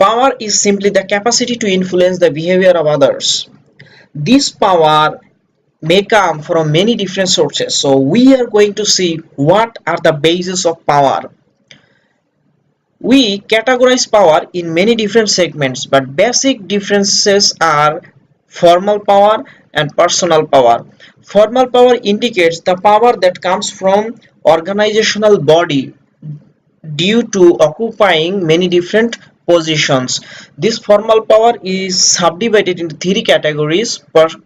Power is simply the capacity to influence the behavior of others. This power may come from many different sources. So we are going to see what are the bases of power. We categorize power in many different segments, but basic differences are formal power and personal power. Formal power indicates the power that comes from organizational body due to occupying many different positions. This formal power is subdivided into three categories: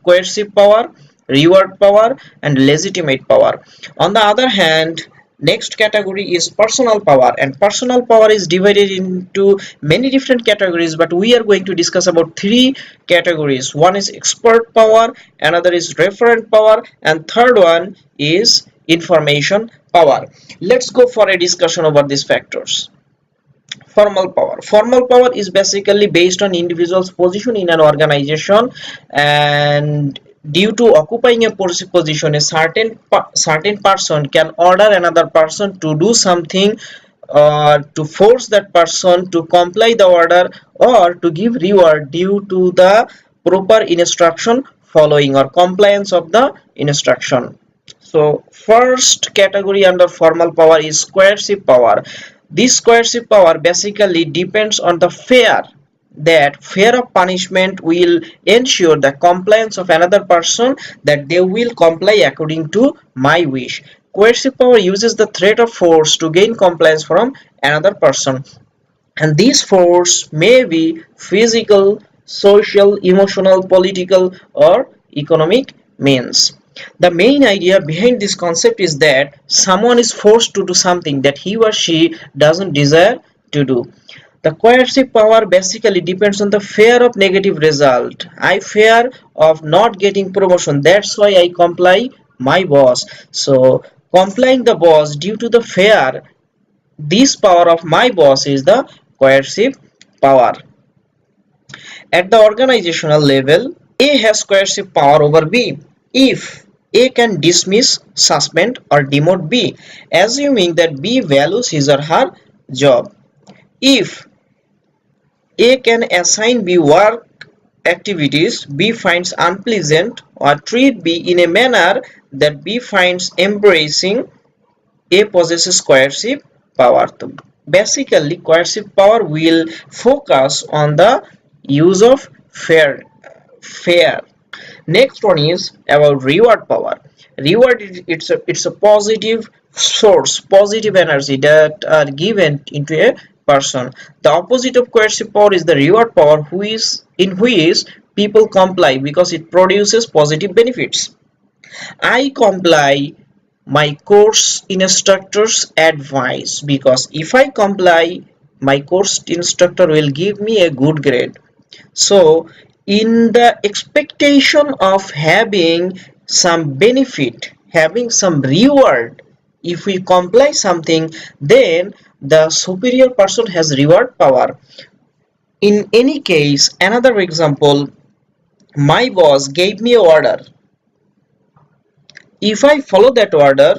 coercive power, reward power, and legitimate power. On the other hand, next category is personal power, and personal power is divided into many different categories, but we are going to discuss about three categories. One is expert power, another is referent power, and third one is information power. Let's go for a discussion about these factors. Formal power. Formal power is basically based on individual's position in an organization, and due to occupying a position, a certain person can order another person to do something, to force that person to comply the order, or to give reward due to the proper instruction following or compliance of the instruction. So first category under formal power is coercive power. This coercive power basically depends on the fear that fear of punishment will ensure the compliance of another person, that they will comply according to my wish. Coercive power uses the threat of force to gain compliance from another person, and this force may be physical, social, emotional, political, or economic means. The main idea behind this concept is that someone is forced to do something that he or she doesn't desire to do. The coercive power basically depends on the fear of negative result. I fear of not getting promotion, that's why I comply my boss. So complying the boss due to the fear, this power of my boss is the coercive power. At the organizational level, A has coercive power over B if A can dismiss, suspend, or demote B, assuming that B values his or her job. If A can assign B work activities B finds unpleasant, or treat B in a manner that B finds embarrassing, A possesses coercive power. So basically, coercive power will focus on the use of fear. Next one is about reward power. Reward, it's a positive source, positive energy that are given into a person. The opposite of coercive power is the reward power, in which people comply because it produces positive benefits. I comply my course instructor's advice because if I comply, my course instructor will give me a good grade. So in the expectation of having some benefit, having some reward, if we comply something, then the superior person has reward power. In any case, another example, my boss gave me an order. If I follow that order,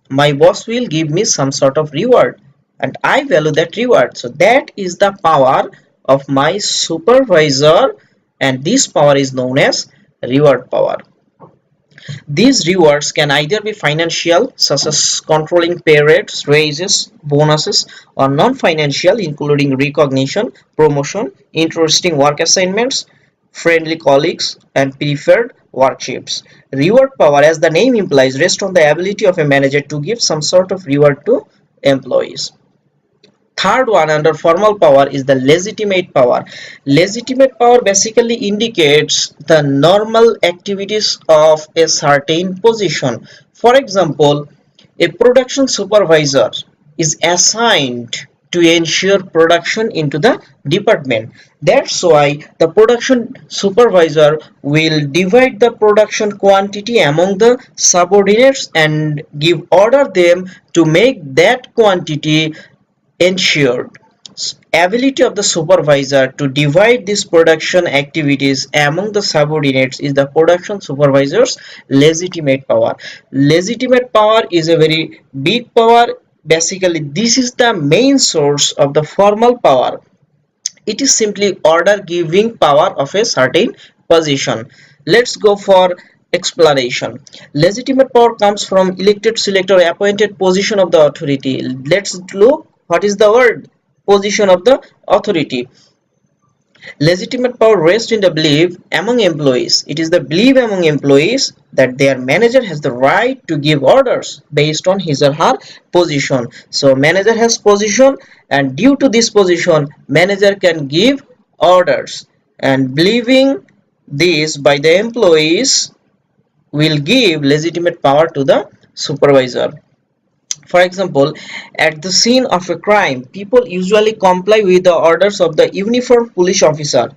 my boss will give me some sort of reward, and I value that reward. So that is the power of my supervisor, and this power is known as reward power. These rewards can either be financial, such as controlling pay rates, raises, bonuses, or non-financial, including recognition, promotion, interesting work assignments, friendly colleagues, and preferred work shifts. Reward power, as the name implies, rests on the ability of a manager to give some sort of reward to employees. Third one under formal power is the legitimate power. Legitimate power basically indicates the normal activities of a certain position. For example, a production supervisor is assigned to ensure production into the department. That's why the production supervisor will divide the production quantity among the subordinates and give order them to make that quantity ensured. Ability of the supervisor to divide these production activities among the subordinates is the production supervisor's legitimate power. Legitimate power is a very big power. Basically, this is the main source of the formal power. It is simply order giving power of a certain position. Let's go for explanation. Legitimate power comes from elected, select or appointed position of the authority. Let's look what is the word position of the authority. Legitimate power rests in the belief among employees. It is the belief among employees that their manager has the right to give orders based on his or her position. So manager has position, and due to this position, manager can give orders. And believing this by the employees will give legitimate power to the supervisor. For example, at the scene of a crime, people usually comply with the orders of the uniformed police officer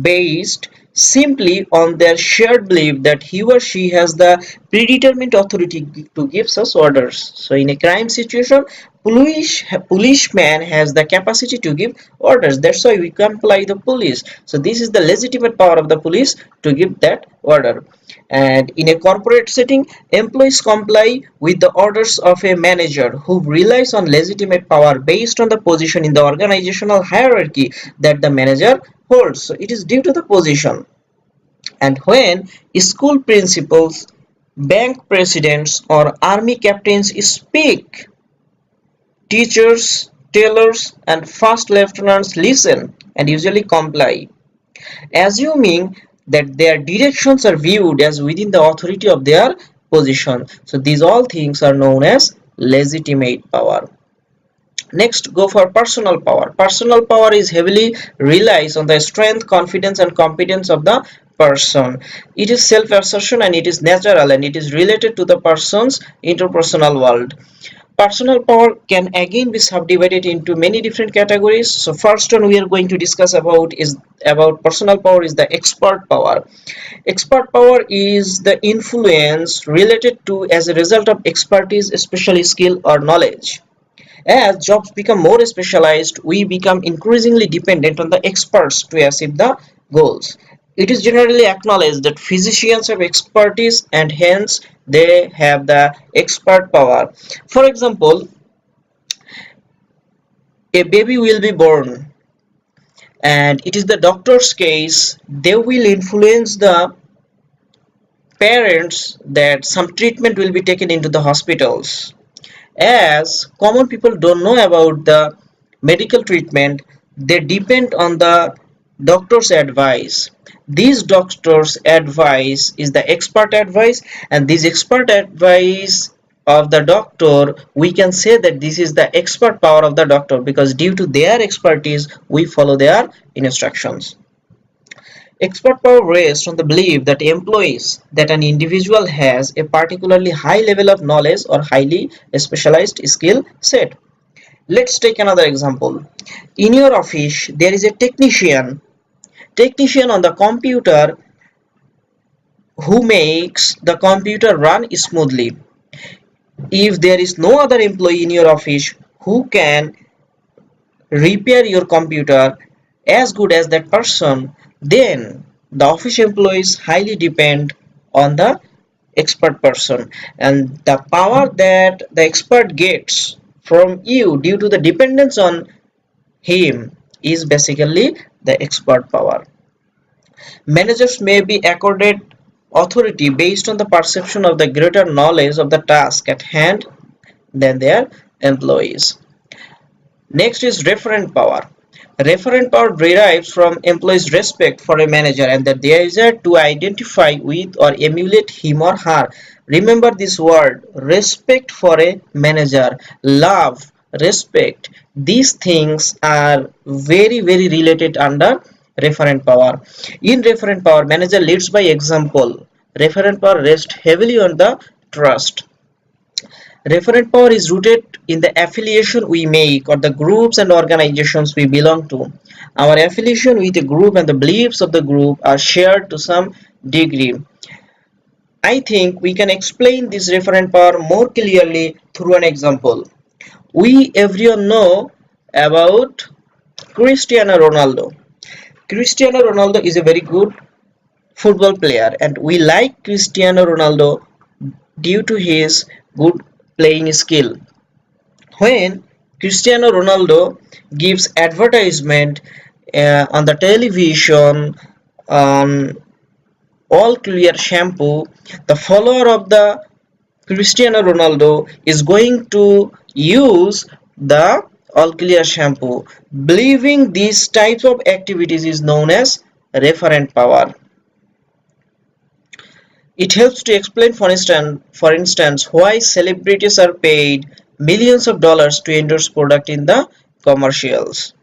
based simply on their shared belief that he or she has the predetermined authority to give such orders. So in a crime situation, policeman has the capacity to give orders. That's why we comply the police. So this is the legitimate power of the police to give that order. And in a corporate setting, employees comply with the orders of a manager who relies on legitimate power based on the position in the organizational hierarchy that the manager holds. So it is due to the position. And when school principals, bank presidents, or army captains speak, teachers, tailors, and first lieutenants listen and usually comply, assuming that their directions are viewed as within the authority of their position. So these all things are known as legitimate power. Next, go for personal power. Personal power is heavily relies on the strength, confidence, and competence of the person. It is self-assertion and it is natural and it is related to the person's interpersonal world. Personal power can again be subdivided into many different categories. So first one we are going to discuss about personal power is the expert power. Expert power is the influence related to as a result of expertise, especially skill or knowledge. As jobs become more specialized, we become increasingly dependent on the experts to achieve the goals. It is generally acknowledged that physicians have expertise and hence they have the expert power. For example, a baby will be born and it is the doctor's case, they will influence the parents that some treatment will be taken into the hospitals. As common people don't know about the medical treatment, they depend on the doctor's advice. These doctors advice is the expert advice, and this expert advice of the doctor, we can say that this is the expert power of the doctor, because due to their expertise we follow their instructions. Expert power rests on the belief that employees that an individual has a particularly high level of knowledge or highly specialized skill set. Let's take another example. In your office, there is a technician on the computer who makes the computer run smoothly. If there is no other employee in your office who can repair your computer as good as that person, then the office employees highly depend on the expert person, and the power that the expert gets from you due to the dependence on him is basically the expert power. Managers may be accorded authority based on the perception of the greater knowledge of the task at hand than their employees. Next is referent power. Referent power derives from employees' respect for a manager and the desire to identify with or emulate him or her. Remember this word, respect for a manager, love, respect. These things are very related under referent power. In referent power, manager leads by example. Referent power rests heavily on the trust. Referent power is rooted in the affiliation we make or the groups and organizations we belong to. Our affiliation with a group and the beliefs of the group are shared to some degree. I think we can explain this referent power more clearly through an example. We everyone know about Cristiano Ronaldo. Cristiano Ronaldo is a very good football player and we like Cristiano Ronaldo due to his good playing skill. When Cristiano Ronaldo gives advertisement on the television, on all clear shampoo, the follower of the Cristiano Ronaldo is going to use the all clear shampoo. Believing these types of activities is known as referent power. It helps to explain, for instance, why celebrities are paid millions of dollars to endorse product in the commercials.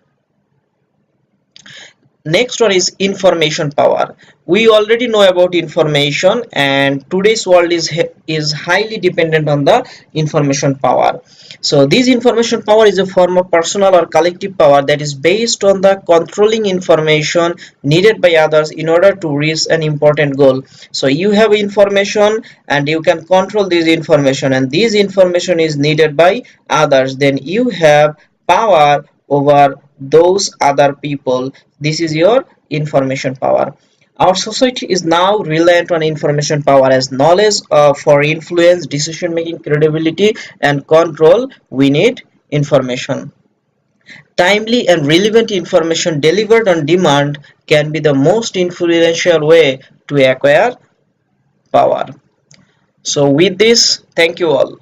Next one is information power. We already know about information, and today's world is highly dependent on the information power. So this information power is a form of personal or collective power that is based on the controlling information needed by others in order to reach an important goal. So you have information and you can control this information, and this information is needed by others, then you have power over those other people. This is your information power. Our society is now reliant on information power as knowledge for influence, decision making, credibility, and control. We need information. Timely and relevant information delivered on demand can be the most influential way to acquire power. So with this, thank you all.